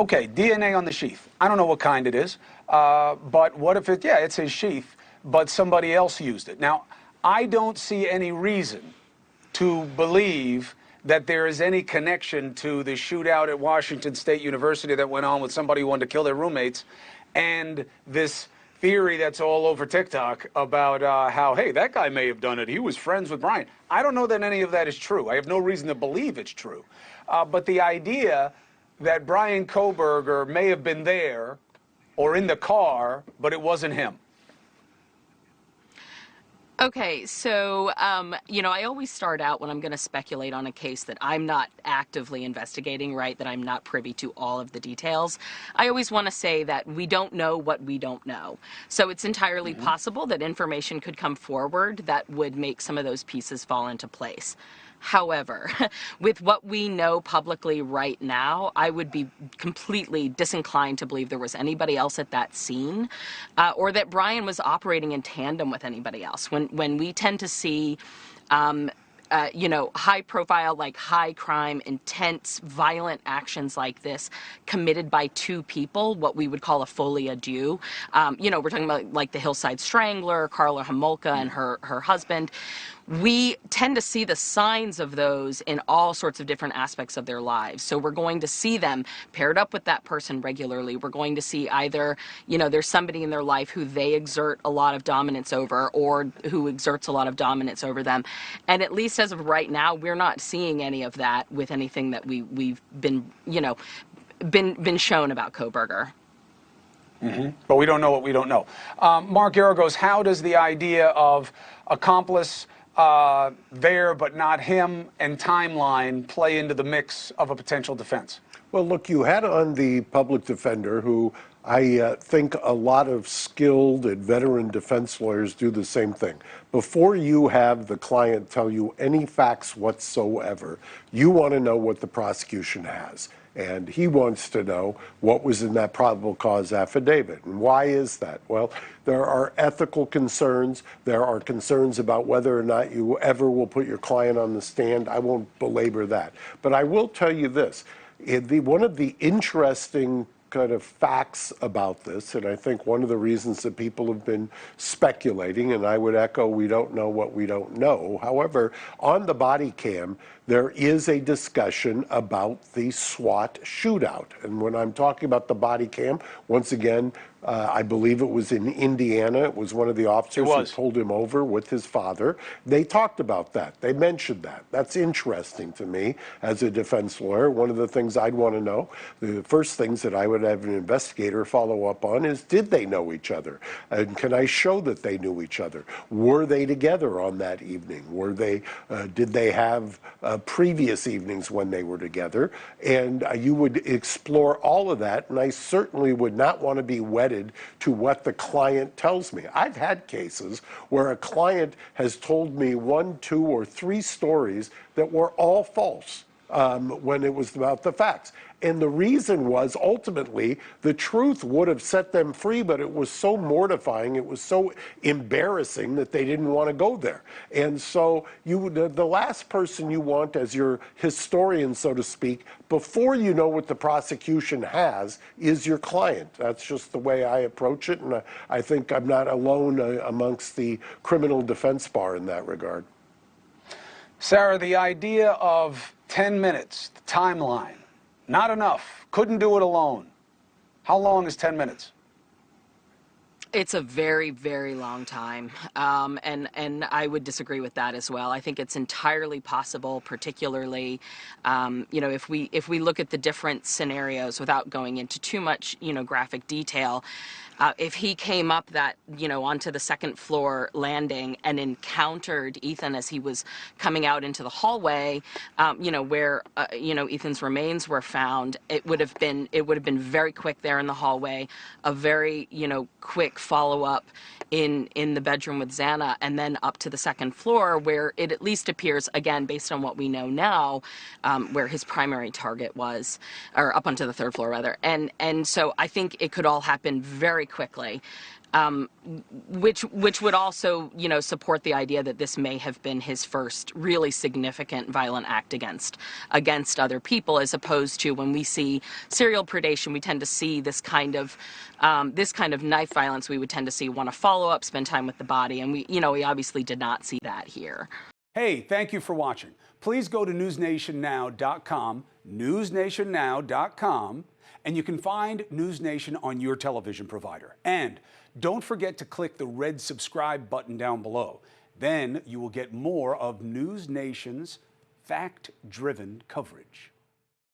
Okay, DNA on the sheath. I don't know what kind it is, but what if it, yeah, it's his sheath, but somebody else used it. Now, I don't see any reason to believe that there is any connection to the shootout at Washington State University that went on with somebody who wanted to kill their roommates and this theory that's all over TikTok about how, hey, that guy may have done it. He was friends with Bryan. I don't know that any of that is true. I have no reason to believe it's true. But the idea that Bryan Kohberger may have been there or in the car, but it wasn't him. Okay, so, I always start out when I'm going to speculate on a case that I'm not actively investigating, right, that I'm not privy to all of the details. I always want to say that we don't know what we don't know. So it's entirely possible that information could come forward that would make some of those pieces fall into place. However, with what we know publicly right now, I would be completely disinclined to believe there was anybody else at that scene, or that Bryan was operating in tandem with anybody else. When we tend to see high profile, like high crime, intense, violent actions like this committed by two people, what we would call a folie à deux. We're talking about like the Hillside Strangler, Karla Homolka and her husband. We tend to see the signs of those in all sorts of different aspects of their lives. So we're going to see them paired up with that person regularly. We're going to see either, there's somebody in their life who they exert a lot of dominance over or who exerts a lot of dominance over them. And at least as of right now, we're not seeing any of that with anything that we've been shown about Kohberger. But we don't know what we don't know. Mark Geragos, how does the idea of accomplice there but not him and timeline play into the mix of a potential defense? Well, look, you had on the public defender who I think a lot of skilled and veteran defense lawyers do the same thing. Before you have the client tell you any facts whatsoever, you want to know what the prosecution has. And he wants to know what was in that probable cause affidavit. And why is that? Well, there are ethical concerns. There are concerns about whether or not you ever will put your client on the stand. I won't belabor that. But I will tell you this. One of the interesting kind of facts about this, and I think one of the reasons that people have been speculating, and I would echo, we don't know what we don't know. However, on the body cam, there is a discussion about the SWAT shootout. And when I'm talking about the body cam, once again, I believe it was in Indiana. It was one of the officers who pulled him over with his father. They talked about that. They mentioned that. That's interesting to me as a defense lawyer. One of the things I'd want to know, the first things that I would have an investigator follow up on is, did they know each other? And can I show that they knew each other? Were they together on that evening? Did they have previous evenings when they were together? And you would explore all of that, and I certainly would not want to be wedded to what the client tells me. I've had cases where a client has told me 1, 2, or 3 stories that were all false when it was about the facts. And the reason was, ultimately, the truth would have set them free, but it was so mortifying, it was so embarrassing that they didn't want to go there. And so the last person you want as your historian, so to speak, before you know what the prosecution has, is your client. That's just the way I approach it, and I think I'm not alone amongst the criminal defense bar in that regard. Sarah, the idea of 10 minutes, the timeline, not enough. Couldn't do it alone. How long is 10 minutes? It's a very, very long time, and I would disagree with that as well. I think it's entirely possible, particularly, if we look at the different scenarios without going into too much, graphic detail. If he came up that, onto the second floor landing and encountered Ethan as he was coming out into the hallway, where, Ethan's remains were found, it would have been very quick there in the hallway, a very, quick follow-up in the bedroom with Xana, and then up to the second floor where it at least appears, again, based on what we know now, where his primary target was, or up onto the third floor rather. And so I think it could all happen very quickly. which would also, support the idea that this may have been his first really significant violent act against other people, as opposed to when we see serial predation, we tend to see this kind of knife violence. We would tend to see want to follow up, spend time with the body, and we obviously did not see that here. Hey, thank you for watching. Please go to newsnationnow.com, newsnationnow.com, and you can find NewsNation on your television provider. And don't forget to click the red subscribe button down below. Then you will get more of NewsNation's fact-driven coverage.